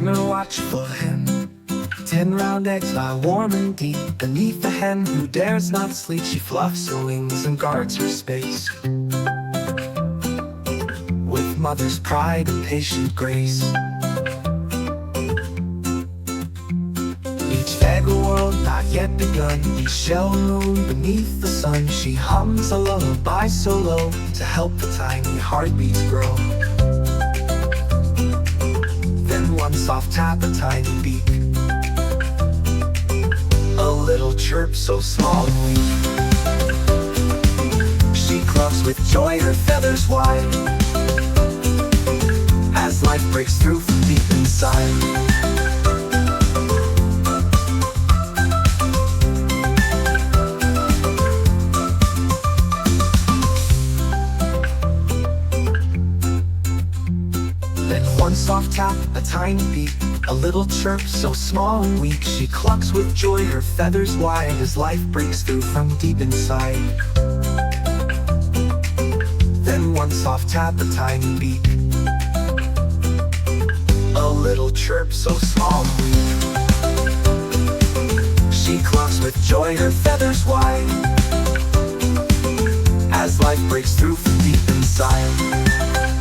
I'm a watchful hen. 10 round eggs lie warm and deep beneath the hen who dares not sleep. She fluffs her wings and guards her space with mother's pride and patient grace. Each egg a world not yet begun, each shell moon beneath the sun. She hums a lullaby so low to help the tiny heartbeats grow. Then one soft tap, a tiny beak, a little chirp so small and weak. She clucks with joy, her feathers wide, as life breaks through from deep inside. Then one soft tap, a tiny beak, a little chirp so small and weak. She clucks with joy, her feathers wide, as life breaks through from deep inside. Then one soft tap, a tiny beak, a little chirp so small and weak. She clucks with joy, her feathers wide, as life breaks through from deep inside.